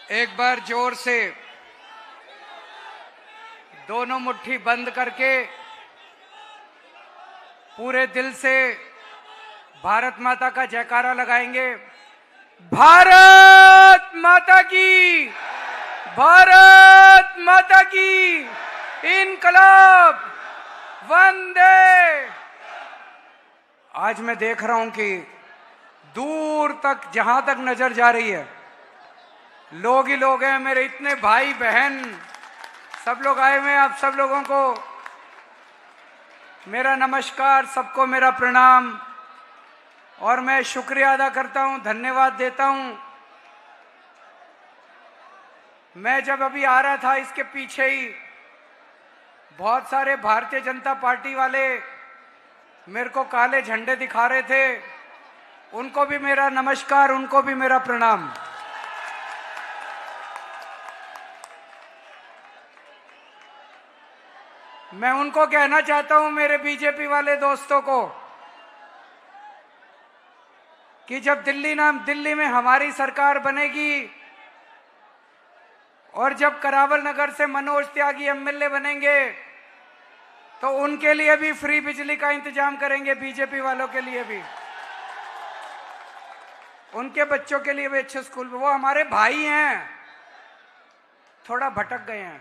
एक बार जोर से दोनों मुट्ठी बंद करके पूरे दिल से भारत माता का जयकारा लगाएंगे। भारत माता की, भारत माता की, इनकलाब, वंदे। आज मैं देख रहा हूं कि दूर तक, जहां तक नजर जा रही है, लोग ही लोग हैं। मेरे इतने भाई बहन सब लोग आए हुए हैं। आप सब लोगों को मेरा नमस्कार, सबको मेरा प्रणाम। और मैं शुक्रिया अदा करता हूं, धन्यवाद देता हूं। मैं जब अभी आ रहा था, इसके पीछे ही बहुत सारे भारतीय जनता पार्टी वाले मेरे को काले झंडे दिखा रहे थे। उनको भी मेरा नमस्कार, उनको भी मेरा प्रणाम। मैं उनको कहना चाहता हूं, मेरे बीजेपी वाले दोस्तों को, कि जब दिल्ली में हमारी सरकार बनेगी और जब करावल नगर से मनोज त्यागी एमएलए बनेंगे तो उनके लिए भी फ्री बिजली का इंतजाम करेंगे। बीजेपी वालों के लिए भी, उनके बच्चों के लिए भी अच्छे स्कूल में। वो हमारे भाई हैं, थोड़ा भटक गए हैं।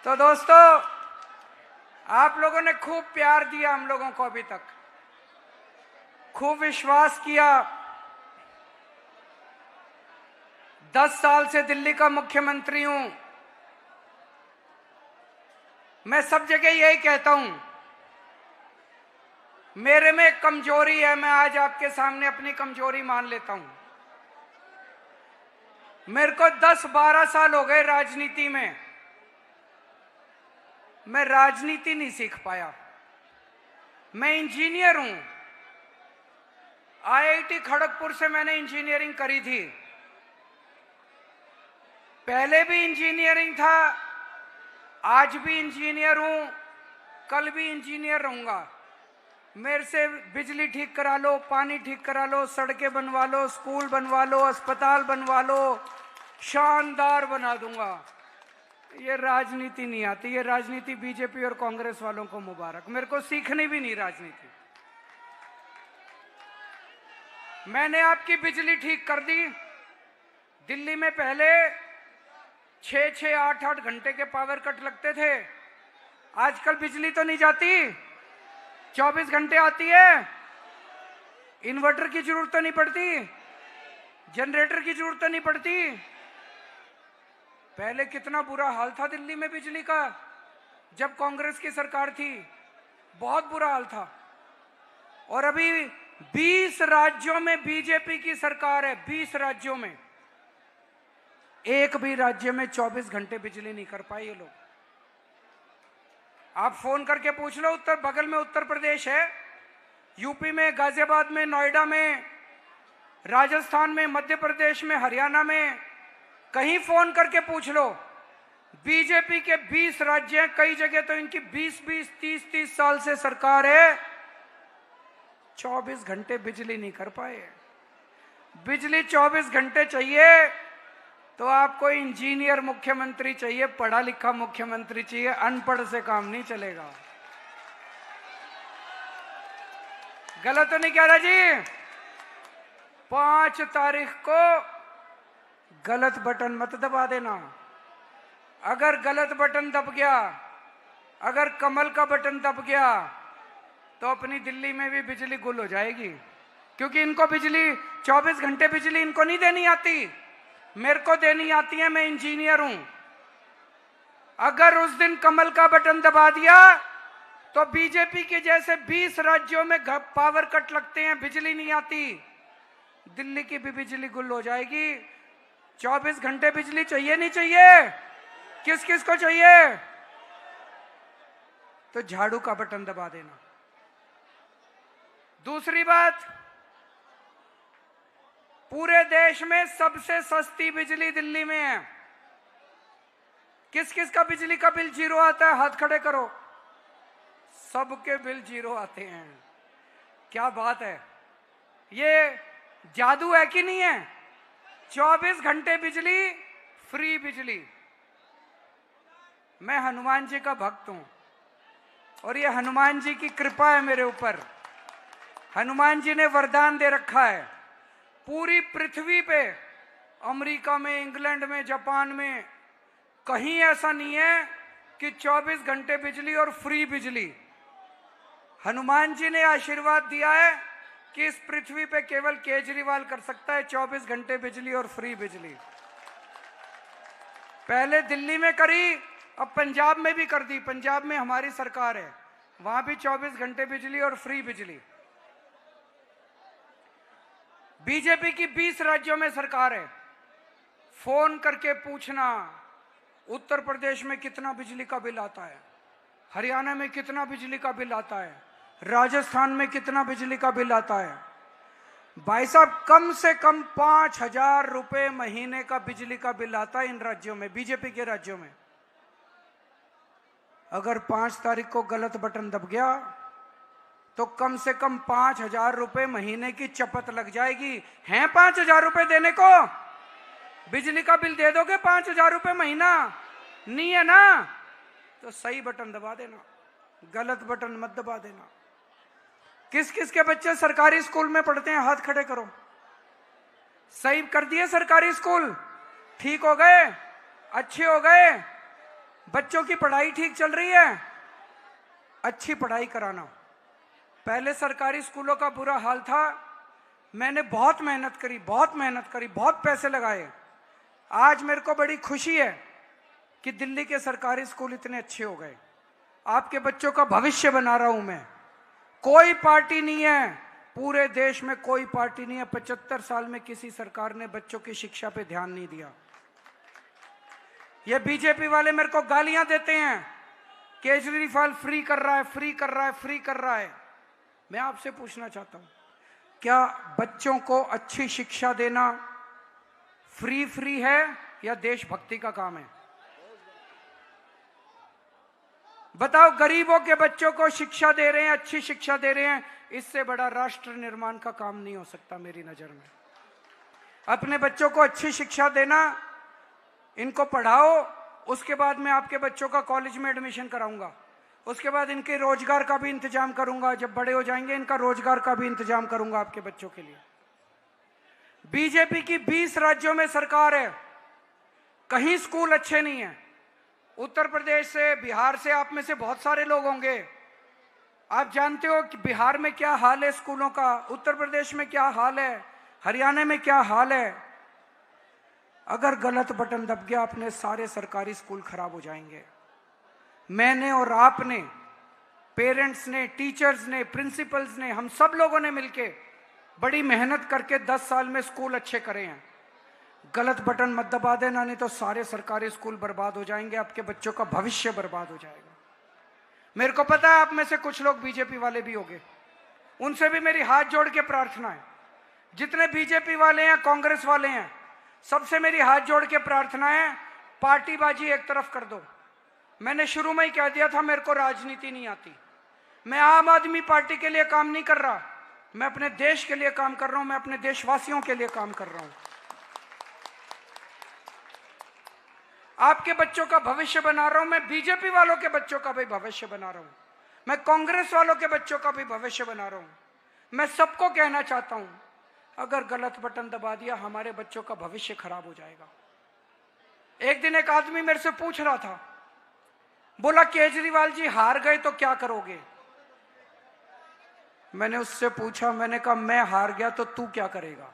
तो दोस्तों, आप लोगों ने खूब प्यार दिया हम लोगों को, अभी तक खूब विश्वास किया। 10 साल से दिल्ली का मुख्यमंत्री हूं। मैं सब जगह यही कहता हूं, मेरे में एक कमजोरी है। मैं आज आपके सामने अपनी कमजोरी मान लेता हूं। मेरे को 10-12 साल हो गए राजनीति में, मैं राजनीति नहीं सीख पाया। मैं इंजीनियर हूं, आईआईटी खड़गपुर से मैंने इंजीनियरिंग करी थी। पहले भी इंजीनियरिंग था, आज भी इंजीनियर हूं, कल भी इंजीनियर रहूंगा। मेरे से बिजली ठीक करा लो, पानी ठीक करा लो, सड़कें बनवा लो, स्कूल बनवा लो, अस्पताल बनवा लो, शानदार बना दूंगा। ये राजनीति नहीं आती। ये राजनीति बीजेपी और कांग्रेस वालों को मुबारक। मेरे को सीखनी भी नहीं राजनीति। मैंने आपकी बिजली ठीक कर दी। दिल्ली में पहले 6-6, 8-8 घंटे के पावर कट लगते थे। आजकल बिजली तो नहीं जाती, 24 घंटे आती है। इन्वर्टर की जरूरत तो नहीं पड़ती, जनरेटर की जरूरत तो नहीं पड़ती। पहले कितना बुरा हाल था दिल्ली में बिजली का, जब कांग्रेस की सरकार थी, बहुत बुरा हाल था। और अभी 20 राज्यों में बीजेपी की सरकार है। 20 राज्यों में, एक भी राज्य में 24 घंटे बिजली नहीं कर पाए ये लोग। आप फोन करके पूछ लो, बगल में उत्तर प्रदेश है, यूपी में, गाजियाबाद में, नोएडा में, राजस्थान में, मध्य प्रदेश में, हरियाणा में, कहीं फोन करके पूछ लो। बीजेपी के 20 राज्य हैं, कई जगह तो इनकी 20-20, 30-30 साल से सरकार है, 24 घंटे बिजली नहीं कर पाए। बिजली 24 घंटे चाहिए तो आपको इंजीनियर मुख्यमंत्री चाहिए, पढ़ा लिखा मुख्यमंत्री चाहिए। अनपढ़ से काम नहीं चलेगा। गलत तो नहीं कह रहा जी? 5 तारीख को गलत बटन मत दबा देना। अगर गलत बटन दब गया, अगर कमल का बटन दब गया, तो अपनी दिल्ली में भी बिजली गुल हो जाएगी। क्योंकि इनको बिजली 24 घंटे बिजली इनको नहीं देनी आती, मेरे को देनी आती है। मैं इंजीनियर हूं। अगर उस दिन कमल का बटन दबा दिया तो बीजेपी के जैसे 20 राज्यों में पावर कट लगते हैं, बिजली नहीं आती। दिल्ली की भी बिजली गुल हो जाएगी। 24 घंटे बिजली चाहिए नहीं चाहिए? किस किस को चाहिए? तो झाड़ू का बटन दबा देना। दूसरी बात, पूरे देश में सबसे सस्ती बिजली दिल्ली में है। किस किस का बिजली का बिल जीरो आता है? हाथ खड़े करो। सबके बिल जीरो आते हैं। क्या बात है! ये जादू है कि नहीं है? 24 घंटे बिजली, फ्री बिजली। मैं हनुमान जी का भक्त हूं और ये हनुमान जी की कृपा है मेरे ऊपर। हनुमान जी ने वरदान दे रखा है। पूरी पृथ्वी पे, अमेरिका में, इंग्लैंड में, जापान में, कहीं ऐसा नहीं है कि 24 घंटे बिजली और फ्री बिजली। हनुमान जी ने आशीर्वाद दिया है कि इस पृथ्वी पे केवल केजरीवाल कर सकता है 24 घंटे बिजली और फ्री बिजली। पहले दिल्ली में करी, अब पंजाब में भी कर दी। पंजाब में हमारी सरकार है, वहां भी 24 घंटे बिजली और फ्री बिजली। बीजेपी की 20 राज्यों में सरकार है। फोन करके पूछना उत्तर प्रदेश में कितना बिजली का बिल आता है, हरियाणा में कितना बिजली का बिल आता है, राजस्थान में कितना बिजली का बिल आता है। भाई साहब, कम से कम 5,000 रुपए महीने का बिजली का बिल आता है इन राज्यों में, बीजेपी के राज्यों में। अगर 5 तारीख को गलत बटन दब गया तो कम से कम 5,000 रुपए महीने की चपत लग जाएगी। हैं 5,000 रुपए देने को? बिजली का बिल दे दोगे 5,000 रुपए महीना? नहीं है ना? तो सही बटन दबा देना, गलत बटन मत दबा देना। किस किस के बच्चे सरकारी स्कूल में पढ़ते हैं? हाथ खड़े करो। सही कर दिए सरकारी स्कूल? ठीक हो गए? अच्छे हो गए? बच्चों की पढ़ाई ठीक चल रही है? अच्छी पढ़ाई कराना। पहले सरकारी स्कूलों का बुरा हाल था। मैंने बहुत मेहनत करी, बहुत पैसे लगाए। आज मेरे को बड़ी खुशी है कि दिल्ली के सरकारी स्कूल इतने अच्छे हो गए। आपके बच्चों का भविष्य बना रहा हूं मैं। कोई पार्टी नहीं है, पूरे देश में कोई पार्टी नहीं है, 75 साल में किसी सरकार ने बच्चों की शिक्षा पे ध्यान नहीं दिया। ये बीजेपी वाले मेरे को गालियां देते हैं, केजरीवाल फ्री कर रहा है, फ्री कर रहा है, फ्री कर रहा है। मैं आपसे पूछना चाहता हूं, क्या बच्चों को अच्छी शिक्षा देना फ्री है या देशभक्ति का काम है? बताओ, गरीबों के बच्चों को शिक्षा दे रहे हैं, अच्छी शिक्षा दे रहे हैं, इससे बड़ा राष्ट्र निर्माण का काम नहीं हो सकता मेरी नजर में। अपने बच्चों को अच्छी शिक्षा देना, इनको पढ़ाओ, उसके बाद मैं आपके बच्चों का कॉलेज में एडमिशन कराऊंगा, उसके बाद इनके रोजगार का भी इंतजाम करूंगा। जब बड़े हो जाएंगे इनका रोजगार का भी इंतजाम करूंगा आपके बच्चों के लिए। बीजेपी की 20 राज्यों में सरकार है, कहीं स्कूल अच्छे नहीं है। उत्तर प्रदेश से, बिहार से आप में से बहुत सारे लोग होंगे, आप जानते हो कि बिहार में क्या हाल है स्कूलों का, उत्तर प्रदेश में क्या हाल है, हरियाणा में क्या हाल है। अगर गलत बटन दब गया, अपने सारे सरकारी स्कूल खराब हो जाएंगे। मैंने और आपने, पेरेंट्स ने, टीचर्स ने, प्रिंसिपल्स ने, हम सब लोगों ने मिलके बड़ी मेहनत करके 10 साल में स्कूल अच्छे करे हैं। गलत बटन मत दबा देना, नहीं तो सारे सरकारी स्कूल बर्बाद हो जाएंगे, आपके बच्चों का भविष्य बर्बाद हो जाएगा। मेरे को पता है आप में से कुछ लोग बीजेपी वाले भी होंगे, उनसे भी मेरी हाथ जोड़ के प्रार्थना है। जितने बीजेपी वाले हैं, कांग्रेस वाले हैं, सबसे मेरी हाथ जोड़ के प्रार्थना है, पार्टीबाजी एक तरफ कर दो। मैंने शुरू में ही कह दिया था, मेरे को राजनीति नहीं आती। मैं आम आदमी पार्टी के लिए काम नहीं कर रहा, मैं अपने देश के लिए काम कर रहा हूं, मैं अपने देशवासियों के लिए काम कर रहा हूं। आपके बच्चों का भविष्य बना रहा हूं, मैं बीजेपी वालों के बच्चों का भी भविष्य बना रहा हूं, मैं कांग्रेस वालों के बच्चों का भी भविष्य बना रहा हूं। मैं सबको कहना चाहता हूं, अगर गलत बटन दबा दिया, हमारे बच्चों का भविष्य खराब हो जाएगा। एक दिन एक आदमी मेरे से पूछ रहा था, बोला केजरीवाल जी हार गए तो क्या करोगे? मैंने उससे पूछा, मैंने कहा मैं हार गया तो तू क्या करेगा?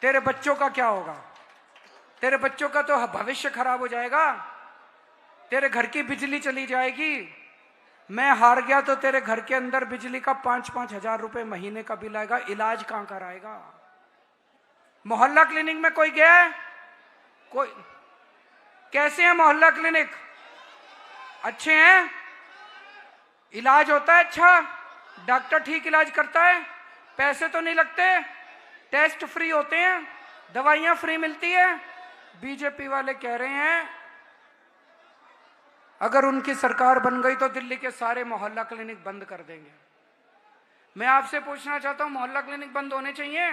तेरे बच्चों का क्या होगा? तेरे बच्चों का तो भविष्य खराब हो जाएगा, तेरे घर की बिजली चली जाएगी। मैं हार गया तो तेरे घर के अंदर बिजली का 5-5 हजार रुपए महीने का बिल आएगा, इलाज कहां कराएगा? मोहल्ला क्लिनिक में कोई गया है? कोई? कैसे हैं मोहल्ला क्लिनिक? अच्छे हैं? इलाज होता है अच्छा? डॉक्टर ठीक इलाज करता है? पैसे तो नहीं लगते? टेस्ट फ्री होते हैं? दवाइयां फ्री मिलती है? बीजेपी वाले कह रहे हैं अगर उनकी सरकार बन गई तो दिल्ली के सारे मोहल्ला क्लिनिक बंद कर देंगे। मैं आपसे पूछना चाहता हूं, मोहल्ला क्लिनिक बंद होने चाहिए?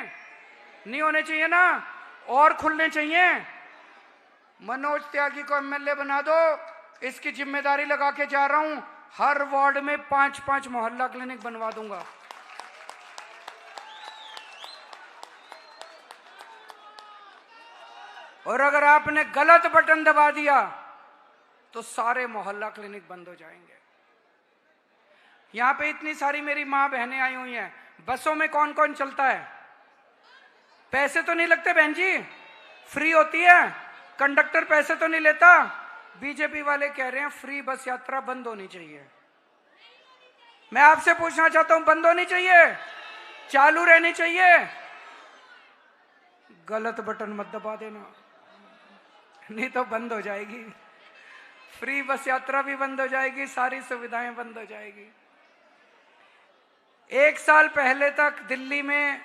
नहीं होने चाहिए ना, और खुलने चाहिए। मनोज त्यागी को एमएलए बना दो, इसकी जिम्मेदारी लगा के जा रहा हूं। हर वार्ड में 5-5 मोहल्ला क्लिनिक बनवा दूंगा। और अगर आपने गलत बटन दबा दिया तो सारे मोहल्ला क्लिनिक बंद हो जाएंगे। यहां पे इतनी सारी मेरी मां बहनें आई हुई हैं, बसों में कौन कौन चलता है? पैसे तो नहीं लगते बहन जी, फ्री होती है, कंडक्टर पैसे तो नहीं लेता। बीजेपी वाले कह रहे हैं फ्री बस यात्रा बंद होनी चाहिए। मैं आपसे पूछना चाहता हूं, बंद होनी चाहिए, चालू रहनी चाहिए? गलत बटन मत दबा देना, नहीं तो बंद हो जाएगी। फ्री बस यात्रा भी बंद हो जाएगी, सारी सुविधाएं बंद हो जाएगी। 1 साल पहले तक दिल्ली में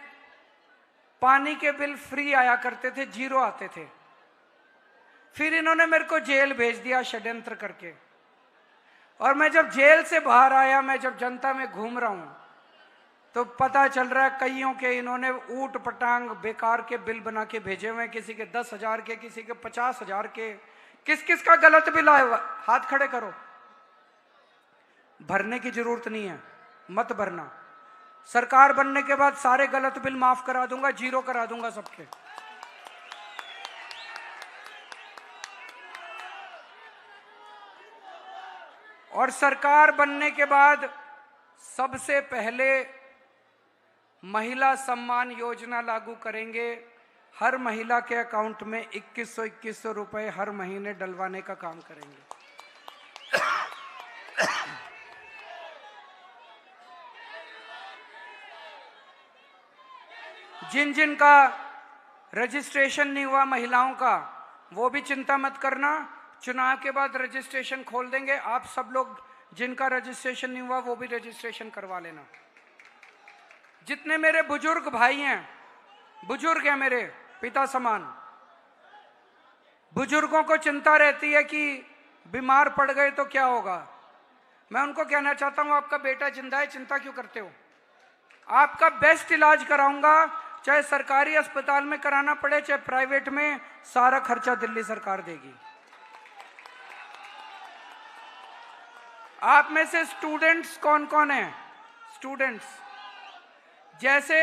पानी के बिल फ्री आया करते थे, 0 आते थे। फिर इन्होंने मेरे को जेल भेज दिया षड्यंत्र करके। और मैं जब जेल से बाहर आया, मैं जब जनता में घूम रहा हूं, तो पता चल रहा है कईयों के इन्होंने ऊट पटांग बेकार के बिल बना के भेजे हुए हैं। किसी के 10,000 के, किसी के 50,000 के। किस किस का गलत बिल आया? हाथ खड़े करो। भरने की जरूरत नहीं है, मत भरना। सरकार बनने के बाद सारे गलत बिल माफ करा दूंगा, 0 करा दूंगा सबके। और सरकार बनने के बाद सबसे पहले महिला सम्मान योजना लागू करेंगे। हर महिला के अकाउंट में 2100 रुपए हर महीने डलवाने का काम करेंगे। जिन जिन का रजिस्ट्रेशन नहीं हुआ महिलाओं का, वो भी चिंता मत करना, चुनाव के बाद रजिस्ट्रेशन खोल देंगे। आप सब लोग जिनका रजिस्ट्रेशन नहीं हुआ वो भी रजिस्ट्रेशन करवा लेना। जितने मेरे बुजुर्ग भाई हैं, बुजुर्ग हैं मेरे पिता समान, बुजुर्गों को चिंता रहती है कि बीमार पड़ गए तो क्या होगा। मैं उनको कहना चाहता हूं, आपका बेटा जिंदा है, चिंता क्यों करते हो? आपका बेस्ट इलाज कराऊंगा, चाहे सरकारी अस्पताल में कराना पड़े चाहे प्राइवेट में, सारा खर्चा दिल्ली सरकार देगी। आप में से स्टूडेंट्स कौन कौन हैं? स्टूडेंट्स, जैसे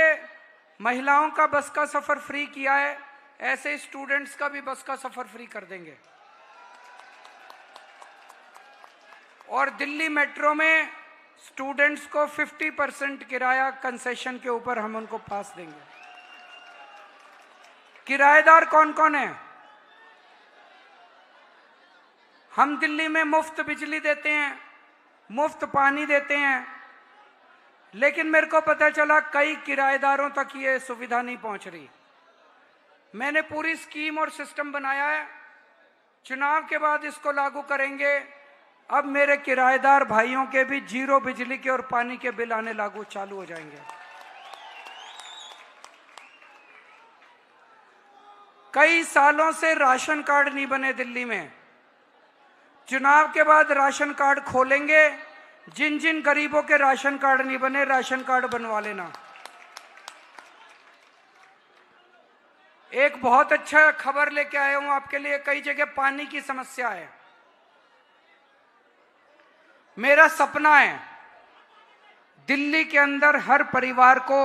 महिलाओं का बस का सफर फ्री किया है, ऐसे स्टूडेंट्स का भी बस का सफर फ्री कर देंगे। और दिल्ली मेट्रो में स्टूडेंट्स को 50% किराया कंसेशन के ऊपर हम उनको पास देंगे। किराएदार कौन कौन है? हम दिल्ली में मुफ्त बिजली देते हैं, मुफ्त पानी देते हैं, लेकिन मेरे को पता चला कई किराएदारों तक ये सुविधा नहीं पहुंच रही। मैंने पूरी स्कीम और सिस्टम बनाया है, चुनाव के बाद इसको लागू करेंगे। अब मेरे किराएदार भाइयों के भी 0 बिजली के और पानी के बिल आने लागू चालू हो जाएंगे। कई सालों से राशन कार्ड नहीं बने दिल्ली में, चुनाव के बाद राशन कार्ड खोलेंगे। जिन जिन गरीबों के राशन कार्ड नहीं बने, राशन कार्ड बनवा लेना। एक बहुत अच्छा खबर लेके आया हूं आपके लिए। कई जगह पानी की समस्या है। मेरा सपना है दिल्ली के अंदर हर परिवार को,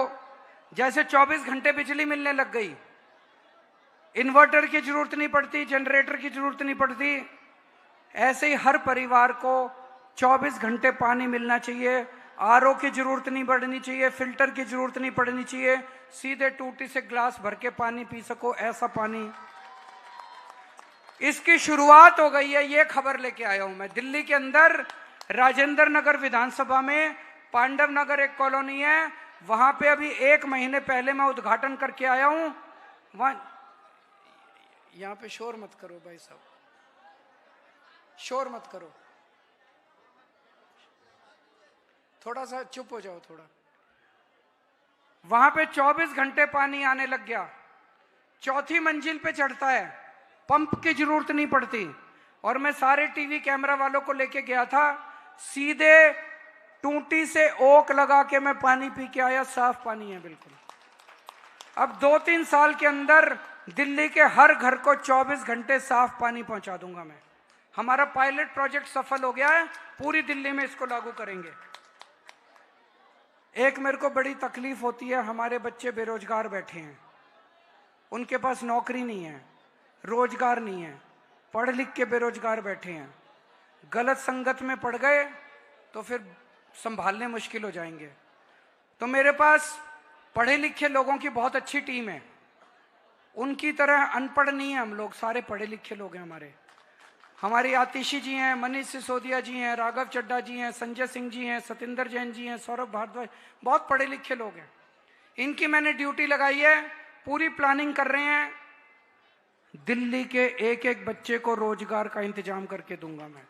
जैसे 24 घंटे बिजली मिलने लग गई, इन्वर्टर की जरूरत नहीं पड़ती, जनरेटर की जरूरत नहीं पड़ती, ऐसे ही हर परिवार को 24 घंटे पानी मिलना चाहिए। आरओ की जरूरत नहीं पड़नी चाहिए, फिल्टर की जरूरत नहीं पड़नी चाहिए, सीधे टूटी से ग्लास भर के पानी पी सको, ऐसा पानी। इसकी शुरुआत हो गई है, ये खबर लेके आया हूं मैं। दिल्ली के अंदर राजेंद्र नगर विधानसभा में पांडव नगर एक कॉलोनी है, वहां पे अभी 1 महीने पहले मैं उद्घाटन करके आया हूं। वहां, यहां पे शोर मत करो भाई साहब, शोर मत करो, थोड़ा सा चुप हो जाओ थोड़ा। वहां पे 24 घंटे पानी आने लग गया। 4थी मंजिल पे चढ़ता है, पंप की जरूरत नहीं पड़ती। और मैं सारे टीवी कैमरा वालों को लेके गया था, सीधे टूटी से ओक लगा के मैं पानी पी के आया, साफ पानी है बिल्कुल। अब 2-3 साल के अंदर दिल्ली के हर घर को 24 घंटे साफ पानी पहुंचा दूंगा मैं। हमारा पायलट प्रोजेक्ट सफल हो गया है, पूरी दिल्ली में इसको लागू करेंगे। एक मेरे को बड़ी तकलीफ होती है, हमारे बच्चे बेरोजगार बैठे हैं, उनके पास नौकरी नहीं है, रोजगार नहीं है, पढ़ लिख के बेरोजगार बैठे हैं। गलत संगत में पड़ गए तो फिर संभालने मुश्किल हो जाएंगे। तो मेरे पास पढ़े लिखे लोगों की बहुत अच्छी टीम है, उनकी तरह अनपढ़ नहीं है हम लोग, सारे पढ़े लिखे लोग हैं हमारे। हमारी आतिशी जी हैं, मनीष सिसोदिया जी हैं, राघव चड्ढा जी हैं, संजय सिंह जी हैं, सतिंदर जैन जी हैं, सौरभ भारद्वाज, बहुत पढ़े लिखे लोग हैं। इनकी मैंने ड्यूटी लगाई है, पूरी प्लानिंग कर रहे हैं। दिल्ली के एक एक बच्चे को रोजगार का इंतजाम करके दूंगा मैं।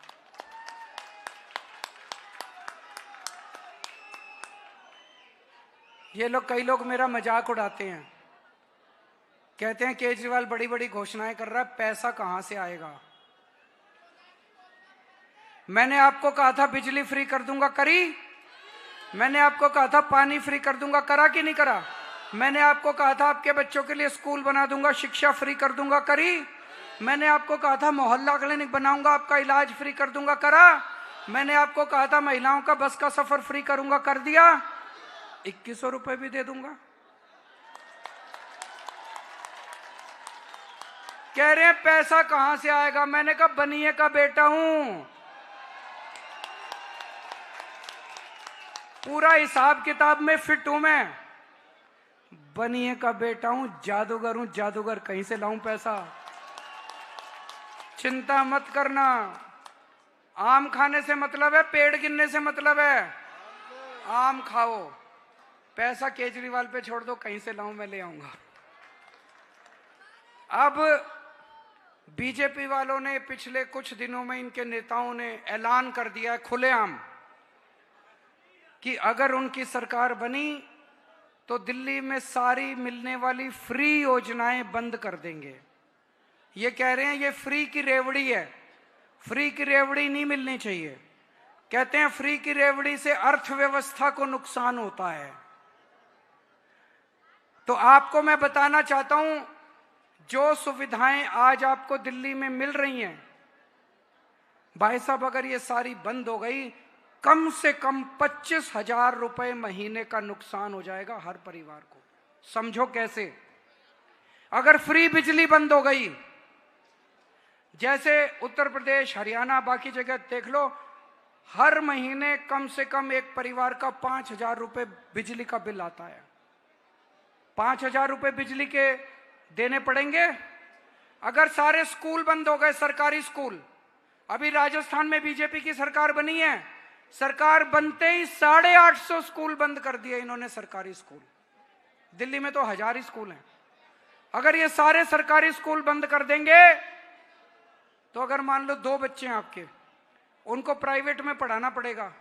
ये लोग, कई लोग मेरा मजाक उड़ाते हैं, कहते हैं केजरीवाल बड़ी बड़ी घोषणाएं कर रहा है, पैसा कहां से आएगा। मैंने आपको कहा था बिजली फ्री कर दूंगा, करी? मैंने आपको कहा था पानी फ्री कर दूंगा, करा कि नहीं करा? मैंने आपको कहा था आपके बच्चों के लिए स्कूल बना दूंगा, शिक्षा फ्री कर दूंगा, करी? मैंने आपको कहा था मोहल्ला क्लिनिक बनाऊंगा, आपका इलाज फ्री कर दूंगा, करा? मैंने आपको कहा था महिलाओं का बस का सफर फ्री करूंगा, कर दिया? 2100 रुपए भी दे दूंगा। कह रहे हैं पैसा कहां से आएगा। मैंने कहा बनिए का बेटा हूं, पूरा हिसाब किताब में फिट हूं मैं। बनिए का बेटा हूं, जादूगर हूं, जादूगर कहीं से लाऊं पैसा। चिंता मत करना, आम खाने से मतलब है, पेड़ गिनने से मतलब है। आम खाओ, पैसा केजरीवाल पे छोड़ दो, कहीं से लाऊं मैं ले आऊंगा। अब बीजेपी वालों ने पिछले कुछ दिनों में, इनके नेताओं ने ऐलान कर दिया है खुलेआम कि अगर उनकी सरकार बनी तो दिल्ली में सारी मिलने वाली फ्री योजनाएं बंद कर देंगे। ये कह रहे हैं ये फ्री की रेवड़ी है, फ्री की रेवड़ी नहीं मिलनी चाहिए। कहते हैं फ्री की रेवड़ी से अर्थव्यवस्था को नुकसान होता है। तो आपको मैं बताना चाहता हूं, जो सुविधाएं आज आपको दिल्ली में मिल रही हैं, भाई साहब अगर ये सारी बंद हो गई, कम से कम 25,000 रुपए महीने का नुकसान हो जाएगा हर परिवार को। समझो कैसे। अगर फ्री बिजली बंद हो गई, जैसे उत्तर प्रदेश, हरियाणा, बाकी जगह देख लो, हर महीने कम से कम एक परिवार का 5,000 रुपए बिजली का बिल आता है। 5,000 रुपए बिजली के देने पड़ेंगे। अगर सारे स्कूल बंद हो गए, सरकारी स्कूल, अभी राजस्थान में बीजेपी की सरकार बनी है, सरकार बनते ही 850 स्कूल बंद कर दिए इन्होंने, सरकारी स्कूल। दिल्ली में तो 1000 ही स्कूल हैं। अगर ये सारे सरकारी स्कूल बंद कर देंगे तो अगर मान लो 2 बच्चे हैं आपके, उनको प्राइवेट में पढ़ाना पड़ेगा।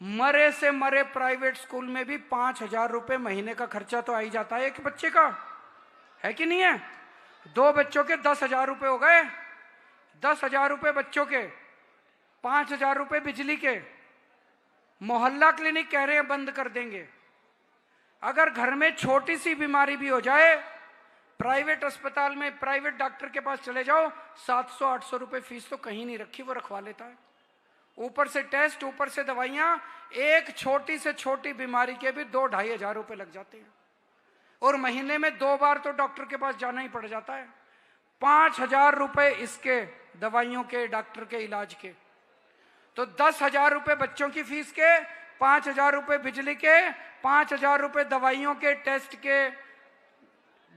मरे से मरे प्राइवेट स्कूल में भी 5,000 रुपए महीने का खर्चा तो आ ही जाता है एक बच्चे का, है कि नहीं है? 2 बच्चों के 10,000 रुपए हो गए। 10,000 रुपए बच्चों के, 5,000 रुपए बिजली के। मोहल्ला क्लिनिक कह रहे हैं बंद कर देंगे। अगर घर में छोटी सी बीमारी भी हो जाए, प्राइवेट अस्पताल में प्राइवेट डॉक्टर के पास चले जाओ, 700-800 रुपए फीस तो कहीं नहीं रखी, वो रखवा लेता है। ऊपर से टेस्ट, ऊपर से दवाइयां, एक छोटी से छोटी बीमारी के भी 2-2.5 हजार रुपए लग जाते हैं। और महीने में 2 बार तो डॉक्टर के पास जाना ही पड़ जाता है। 5,000 रुपए इसके, दवाइयों के, डॉक्टर के इलाज के। तो 10,000 रुपए बच्चों की फीस के, 5,000 रुपए बिजली के, 5,000 रुपए दवाइयों के, टेस्ट के,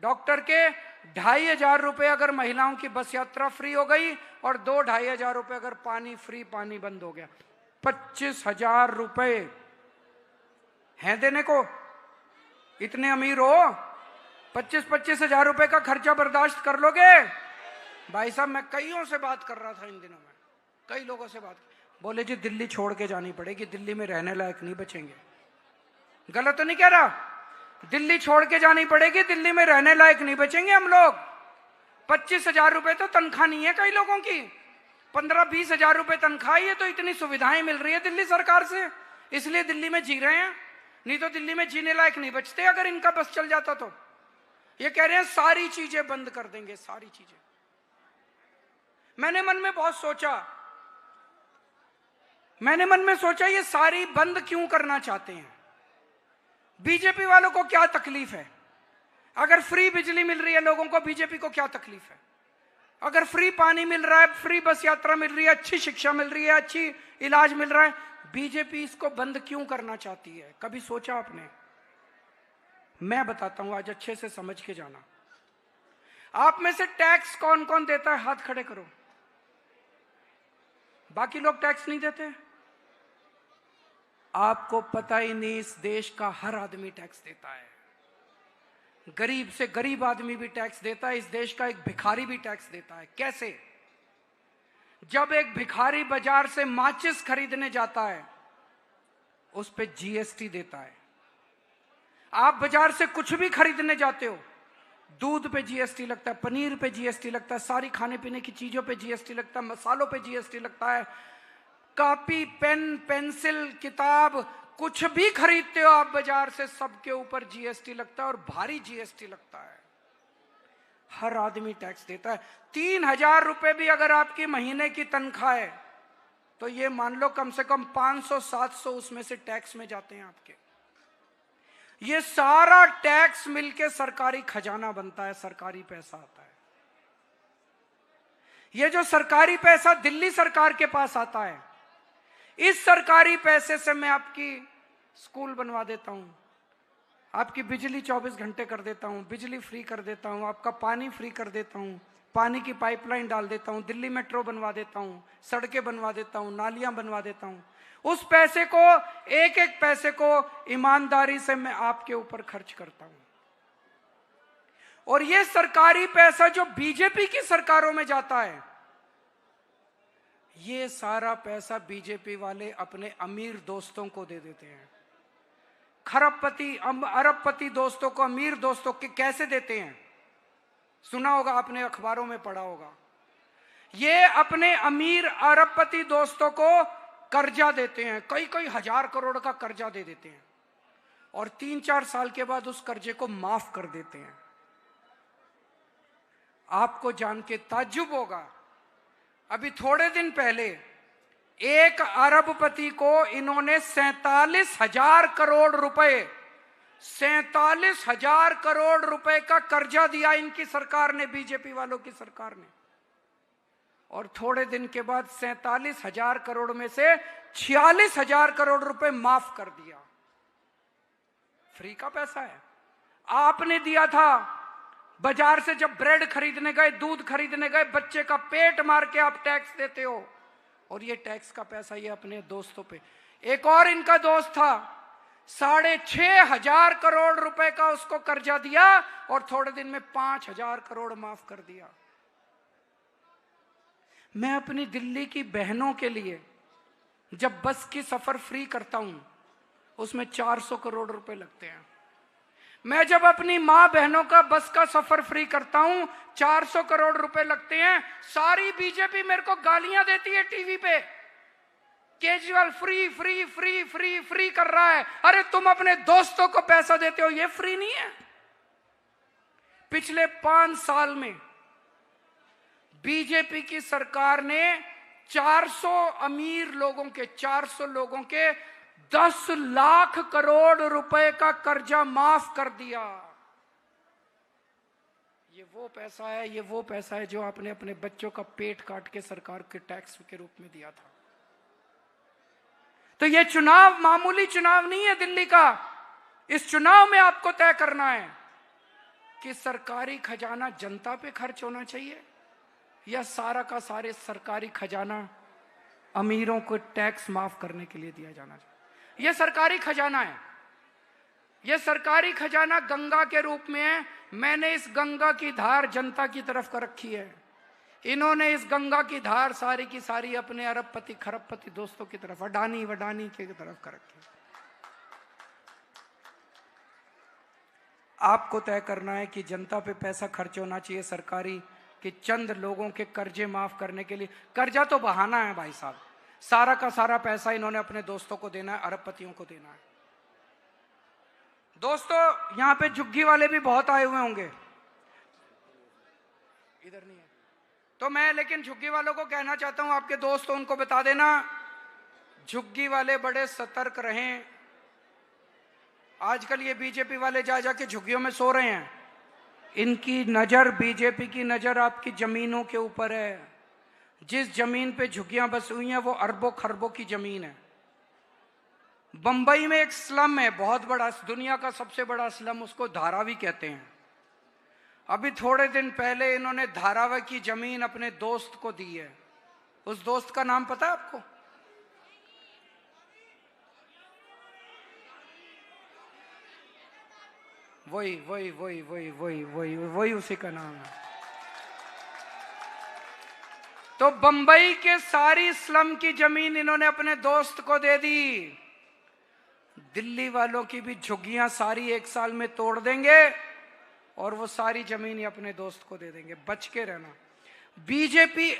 डॉक्टर के, 2,500 रुपए अगर महिलाओं की बस यात्रा फ्री हो गई, और 2-2,500 रुपए अगर पानी फ्री, पानी बंद हो गया, 25,000 रुपए हैं देने को। इतने अमीर हो, 25-25 हजार रुपए का खर्चा बर्दाश्त कर लोगे? भाई साहब मैं कईयों से बात कर रहा था इन दिनों में, कई लोगों से बात, बोले जी दिल्ली छोड़ के जानी पड़ेगी, दिल्ली में रहने लायक नहीं बचेंगे। गलत तो नहीं कह रहा? दिल्ली छोड़ के जानी पड़ेगी, दिल्ली में रहने लायक नहीं बचेंगे हम लोग। 25,000 रुपए तो तनख्वाह नहीं है कई लोगों की, 15-20 हजार रुपए तनख्वाह है। तो इतनी सुविधाएं मिल रही है दिल्ली सरकार से, इसलिए दिल्ली में जी रहे हैं। नहीं तो दिल्ली में जीने लायक नहीं बचते अगर इनका बस चल जाता तो। ये कह रहे हैं सारी चीजें बंद कर देंगे, सारी चीजें। मैंने मन में बहुत सोचा, ये सारी बंद क्यों करना चाहते हैं? बीजेपी वालों को क्या तकलीफ है? अगर फ्री बिजली मिल रही है लोगों को, बीजेपी को क्या तकलीफ है? अगर फ्री पानी मिल रहा है, फ्री बस यात्रा मिल रही है, अच्छी शिक्षा मिल रही है, अच्छी इलाज मिल रहा है, बीजेपी इसको बंद क्यों करना चाहती है? कभी सोचा आपने? मैं बताता हूं, आज अच्छे से समझ के जाना। आप में से टैक्स कौन कौन देता है? हाथ खड़े करो। बाकी लोग टैक्स नहीं देते? आपको पता ही नहीं, इस देश का हर आदमी टैक्स देता है। गरीब से गरीब आदमी भी टैक्स देता है। इस देश का एक भिखारी भी टैक्स देता है। कैसे? जब एक भिखारी बाजार से माचिस खरीदने जाता है, उस पे जीएसटी देता है। आप बाजार से कुछ भी खरीदने जाते हो, दूध पे जीएसटी लगता है, पनीर पे जीएसटी लगता है, सारी खाने पीने की चीजों पे जीएसटी लगता है, मसालों पे जीएसटी लगता है, कॉपी, पेन, पेंसिल, किताब, कुछ भी खरीदते हो आप बाजार से, सबके ऊपर जीएसटी लगता है और भारी जीएसटी लगता है। हर आदमी टैक्स देता है। 3,000 रुपए भी अगर आपकी महीने की तनख्वाह है, तो ये मान लो कम से कम 500-700 उसमें से टैक्स में जाते हैं आपके। ये सारा टैक्स मिलके सरकारी खजाना बनता है, सरकारी पैसा आता है। ये जो सरकारी पैसा दिल्ली सरकार के पास आता है, इस सरकारी पैसे से मैं आपकी स्कूल बनवा देता हूं, आपकी बिजली 24 घंटे कर देता हूं, बिजली फ्री कर देता हूं, आपका पानी फ्री कर देता हूं, पानी की पाइपलाइन डाल देता हूं, दिल्ली मेट्रो बनवा देता हूं, सड़कें बनवा देता हूं, नालियां बनवा देता हूं। उस पैसे को, एक एक पैसे को ईमानदारी से मैं आपके ऊपर खर्च करता हूं। और ये सरकारी पैसा जो बीजेपी की सरकारों में जाता है, ये सारा पैसा बीजेपी वाले अपने अमीर दोस्तों को दे देते हैं। खरबपति, अरबपति दोस्तों को, अमीर दोस्तों के कैसे देते हैं? सुना होगा आपने, अखबारों में पढ़ा होगा। ये अपने अमीर अरबपति दोस्तों को कर्जा देते हैं, कई कई हजार करोड़ का कर्जा दे देते हैं, और 3-4 साल के बाद उस कर्जे को माफ कर देते हैं। आपको जान के ताज्जुब होगा, अभी थोड़े दिन पहले एक अरबपति को इन्होंने 47,000 करोड़ रुपए, 47,000 करोड़ रुपए का कर्जा दिया इनकी सरकार ने, बीजेपी वालों की सरकार ने। और थोड़े दिन के बाद 47,000 करोड़ में से 46,000 करोड़ रुपए माफ कर दिया। फ्री का पैसा है। आपने दिया था, बाजार से जब ब्रेड खरीदने गए, दूध खरीदने गए, बच्चे का पेट मार के आप टैक्स देते हो, और ये टैक्स का पैसा ये अपने दोस्तों पे। एक और इनका दोस्त था, 6,500 करोड़ रुपए का उसको कर्जा दिया और थोड़े दिन में 5,000 करोड़ माफ कर दिया। मैं अपनी दिल्ली की बहनों के लिए जब बस की सफर फ्री करता हूं, उसमें 400 करोड़ रुपए लगते हैं। मैं जब अपनी मां बहनों का बस का सफर फ्री करता हूं, 400 करोड़ रुपए लगते हैं। सारी बीजेपी मेरे को गालियां देती है टीवी पे, Kejriwal free free free free free कर रहा है। अरे तुम अपने दोस्तों को पैसा देते हो, ये फ्री नहीं है। पिछले 5 साल में बीजेपी की सरकार ने 400 अमीर लोगों के, 400 लोगों के 10 लाख करोड़ रुपए का कर्जा माफ कर दिया। ये वो पैसा है जो आपने अपने बच्चों का पेट काट के सरकार के टैक्स के रूप में दिया था। तो ये चुनाव मामूली चुनाव नहीं है दिल्ली का। इस चुनाव में आपको तय करना है कि सरकारी खजाना जनता पे खर्च होना चाहिए या सारा का सारे सरकारी खजाना अमीरों को टैक्स माफ करने के लिए दिया जाना चाहिए। यह सरकारी खजाना है, यह सरकारी खजाना गंगा के रूप में है। मैंने इस गंगा की धार जनता की तरफ कर रखी है, इन्होंने इस गंगा की धार सारी की सारी अपने अरबपति खरबपति दोस्तों की तरफ, अडानी वडानी की तरफ कर रखी है। आपको तय करना है कि जनता पे पैसा खर्च होना चाहिए सरकारी, कि चंद लोगों के कर्जे माफ करने के लिए। कर्जा तो बहाना है भाई साहब, सारा का सारा पैसा इन्होंने अपने दोस्तों को देना है, अरबपतियों को देना है। दोस्तों, यहां पे झुग्गी वाले भी बहुत आए हुए होंगे। इधर नहीं है। तो मैं लेकिन झुग्गी वालों को कहना चाहता हूं, आपके दोस्त उनको बता देना, झुग्गी वाले बड़े सतर्क रहें। आजकल ये बीजेपी वाले जा जाके झुग्गियों में सो रहे हैं। इनकी नजर, बीजेपी की नजर आपकी जमीनों के ऊपर है। जिस जमीन पे झुग्गियां बसी हुई हैं वो अरबों खरबों की जमीन है। बंबई में एक स्लम है बहुत बड़ा, दुनिया का सबसे बड़ा स्लम, उसको धारावी कहते हैं। अभी थोड़े दिन पहले इन्होंने धारावी की जमीन अपने दोस्त को दी है। उस दोस्त का नाम पता है आपको? वही उसी का नाम है। तो बंबई के सारी स्लम की जमीन इन्होंने अपने दोस्त को दे दी। दिल्ली वालों की भी झुग्गियां सारी 1 साल में तोड़ देंगे और वो सारी जमीन ही अपने दोस्त को दे देंगे। बच के रहना। बीजेपी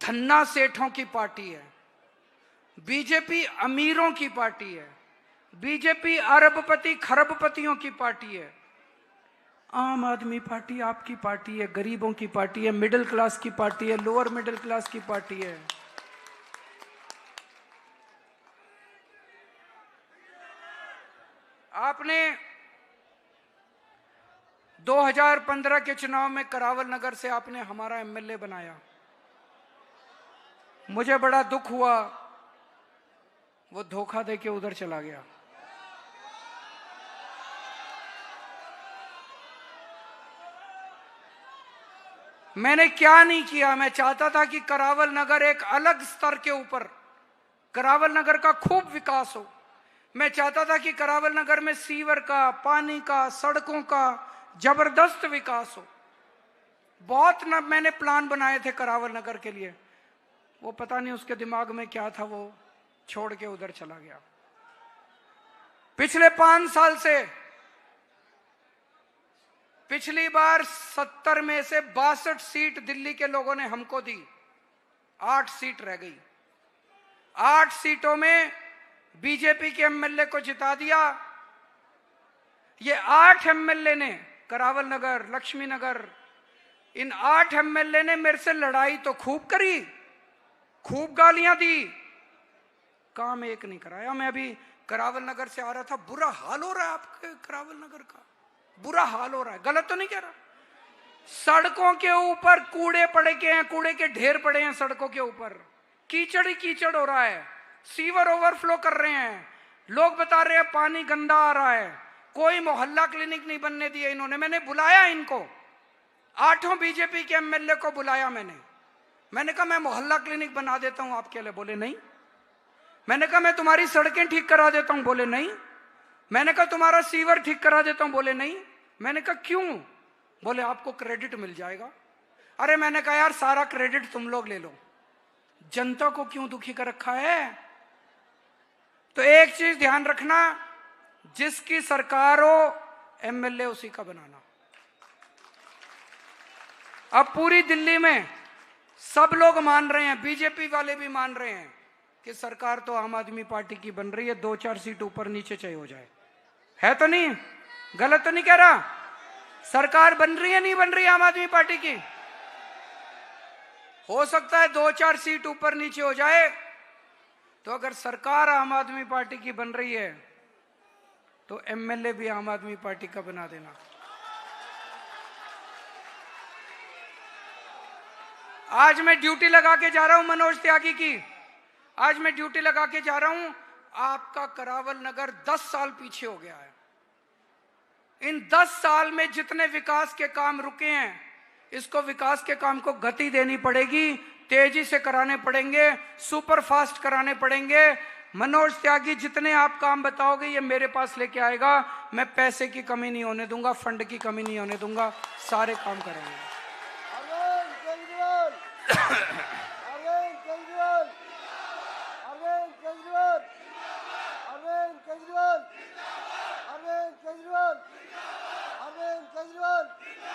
धन्ना सेठों की पार्टी है, बीजेपी अमीरों की पार्टी है, बीजेपी अरबपति खरबपतियों की पार्टी है। आम आदमी पार्टी आपकी पार्टी है, गरीबों की पार्टी है, मिडिल क्लास की पार्टी है, लोअर मिडिल क्लास की पार्टी है। आपने 2015 के चुनाव में करावल नगर से आपने हमारा एमएलए बनाया। मुझे बड़ा दुख हुआ, वो धोखा देके उधर चला गया। मैंने क्या नहीं किया, मैं चाहता था कि करावल नगर एक अलग स्तर के ऊपर, करावल नगर का खूब विकास हो। मैं चाहता था कि करावल नगर में सीवर का, पानी का, सड़कों का जबरदस्त विकास हो। बहुत मैंने प्लान बनाए थे करावल नगर के लिए। वो पता नहीं उसके दिमाग में क्या था, वो छोड़ के उधर चला गया। पिछले 5 साल से, पिछली बार 70 में से 62 सीट दिल्ली के लोगों ने हमको दी, 8 सीट रह गई। 8 सीटों में बीजेपी के एमएलए को जिता दिया। ये 8 एमएलए ने, करावल नगर, लक्ष्मी नगर, इन 8 एमएलए ने मेरे से लड़ाई तो खूब करी, खूब गालियां दी, काम एक नहीं कराया। मैं अभी करावल नगर से आ रहा था, बुरा हाल हो रहा है आपके करावल नगर का, बुरा हाल हो रहा है। गलत तो नहीं कह रहा? सड़कों के ऊपर कूड़े पड़े के हैं, कूड़े के ढेर पड़े हैं सड़कों के ऊपर, कीचड़ ही कीचड़ हो रहा है, सीवर ओवरफ्लो कर रहे हैं, लोग बता रहे हैं पानी गंदा आ रहा है। कोई मोहल्ला क्लिनिक नहीं बनने दिए इन्होंने। मैंने बुलाया इनको, 8 बीजेपी के एमएलए को बुलाया मैंने कहा मैं मोहल्ला क्लिनिक बना देता हूं आपके लिए। बोले नहीं। मैंने कहा मैं तुम्हारी सड़कें ठीक करा देता हूं। बोले नहीं। मैंने कहा तुम्हारा सीवर ठीक करा देता हूं। बोले नहीं। मैंने कहा क्यों? बोले आपको क्रेडिट मिल जाएगा। अरे मैंने कहा यार सारा क्रेडिट तुम लोग ले लो, जनता को क्यों दुखी कर रखा है? तो एक चीज ध्यान रखना, जिसकी सरकार हो एमएलए उसी का बनाना। अब पूरी दिल्ली में सब लोग मान रहे हैं, बीजेपी वाले भी मान रहे हैं कि सरकार तो आम आदमी पार्टी की बन रही है, 2-4 सीट ऊपर नीचे चाहिए हो जाए। है तो नहीं? गलत तो नहीं कह रहा? सरकार बन रही है, नहीं बन रही आम आदमी पार्टी की? हो सकता है 2-4 सीट ऊपर नीचे हो जाए। तो अगर सरकार आम आदमी पार्टी की बन रही है तो एमएलए भी आम आदमी पार्टी का बना देना। आज मैं ड्यूटी लगा के जा रहा हूं मनोज त्यागी की, आज मैं ड्यूटी लगा के जा रहा हूं। आपका करावल नगर 10 साल पीछे हो गया है। इन 10 साल में जितने विकास के काम रुके हैं, इसको विकास के काम को गति देनी पड़ेगी, तेजी से कराने पड़ेंगे, सुपर फास्ट कराने पड़ेंगे। मनोज त्यागी जितने आप काम बताओगे ये मेरे पास लेके आएगा। मैं पैसे की कमी नहीं होने दूंगा, फंड की कमी नहीं होने दूंगा, सारे काम करेंगे।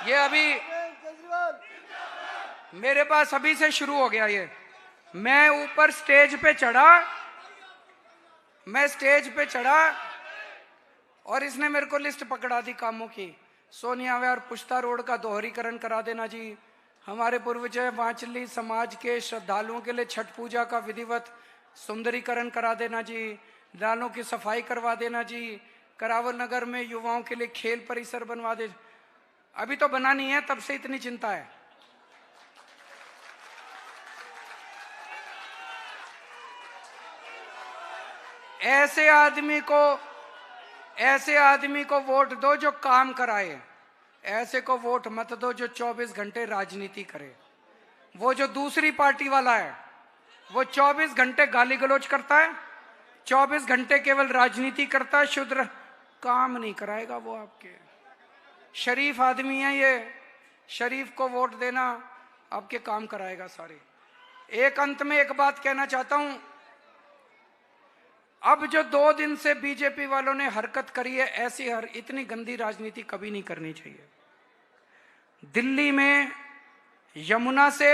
ये अभी मेरे पास अभी से शुरू हो गया। ये मैं ऊपर स्टेज पे चढ़ा, मैं स्टेज पे चढ़ा और इसने मेरे को लिस्ट पकड़ा दी कामों की। सोनिया विहार पुश्ता रोड का दोहरीकरण करा देना जी, हमारे पूर्वज वांचली समाज के श्रद्धालुओं के लिए छठ पूजा का विधिवत सुंदरीकरण करा देना जी, नालों की सफाई करवा देना जी, करावल नगर में युवाओं के लिए खेल परिसर बनवा दे। अभी तो बना नहीं है, तब से इतनी चिंता है। ऐसे आदमी को वोट दो जो काम कराए, ऐसे को वोट मत दो जो 24 घंटे राजनीति करे। वो जो दूसरी पार्टी वाला है वो 24 घंटे गाली गलौज करता है, 24 घंटे केवल राजनीति करता है, शुद्र काम नहीं कराएगा वो आपके। शरीफ आदमी है ये, शरीफ को वोट देना आपके काम कराएगा सारे। एक अंत में एक बात कहना चाहता हूं, अब जो 2 दिन से बीजेपी वालों ने हरकत करी है, ऐसी इतनी गंदी राजनीति कभी नहीं करनी चाहिए। दिल्ली में यमुना से,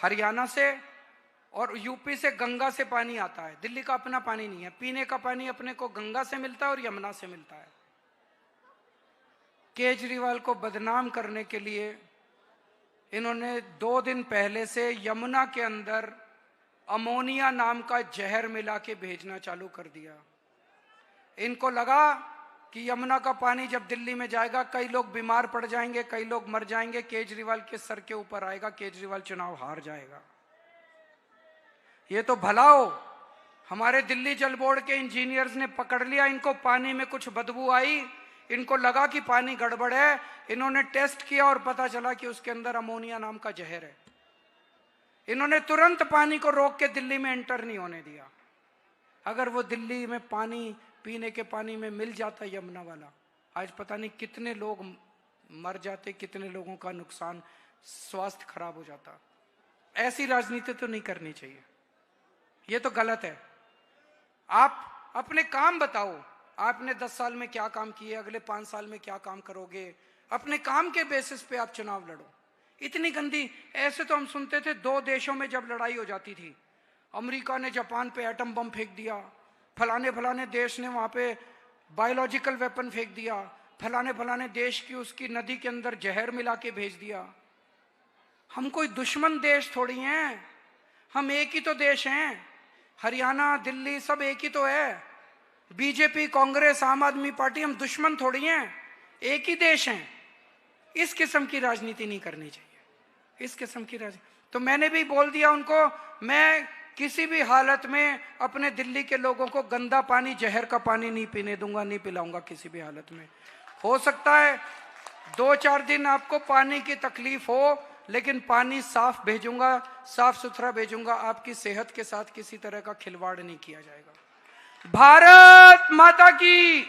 हरियाणा से और यूपी से गंगा से पानी आता है। दिल्ली का अपना पानी नहीं है, पीने का पानी अपने को गंगा से मिलता है और यमुना से मिलता है। केजरीवाल को बदनाम करने के लिए इन्होंने 2 दिन पहले से यमुना के अंदर अमोनिया नाम का जहर मिला के भेजना चालू कर दिया। इनको लगा कि यमुना का पानी जब दिल्ली में जाएगा कई लोग बीमार पड़ जाएंगे, कई लोग मर जाएंगे, केजरीवाल के सर के ऊपर आएगा, केजरीवाल चुनाव हार जाएगा। ये तो भला हो, हमारे दिल्ली जल बोर्ड के इंजीनियर्स ने पकड़ लिया इनको, पानी में कुछ बदबू आई, इनको लगा कि पानी गड़बड़ है, इन्होंने टेस्ट किया और पता चला कि उसके अंदर अमोनिया नाम का जहर है। इन्होंने तुरंत पानी को रोक के दिल्ली में एंटर नहीं होने दिया। अगर वो दिल्ली में पानी, पीने के पानी में मिल जाता यमुना वाला, आज पता नहीं कितने लोग मर जाते, कितने लोगों का नुकसान, स्वास्थ्य खराब हो जाता। ऐसी राजनीति तो नहीं करनी चाहिए, ये तो गलत है। आप अपने काम बताओ, आपने 10 साल में क्या काम किए, अगले 5 साल में क्या काम करोगे, अपने काम के बेसिस पे आप चुनाव लड़ो। इतनी गंदी, ऐसे तो हम सुनते थे 2 देशों में जब लड़ाई हो जाती थी, अमेरिका ने जापान पे एटम बम फेंक दिया, फलाने देश ने वहां पे बायोलॉजिकल वेपन फेंक दिया, फलाने देश की उसकी नदी के अंदर जहर मिला के भेज दिया। हम कोई दुश्मन देश थोड़ी हैं, हम एक ही तो देश हैं। हरियाणा, दिल्ली सब एक ही तो है। बीजेपी, कांग्रेस, आम आदमी पार्टी, हम दुश्मन थोड़ी हैं, एक ही देश हैं। इस किस्म की राजनीति नहीं करनी चाहिए, इस किस्म की राजनीति। तो मैंने भी बोल दिया उनको, मैं किसी भी हालत में अपने दिल्ली के लोगों को गंदा पानी, जहर का पानी नहीं पीने दूंगा, नहीं पिलाऊंगा किसी भी हालत में। हो सकता है 2-4 दिन आपको पानी की तकलीफ हो, लेकिन पानी साफ भेजूंगा, साफ सुथरा भेजूंगा। आपकी सेहत के साथ किसी तरह का खिलवाड़ नहीं किया जाएगा। भारत माता की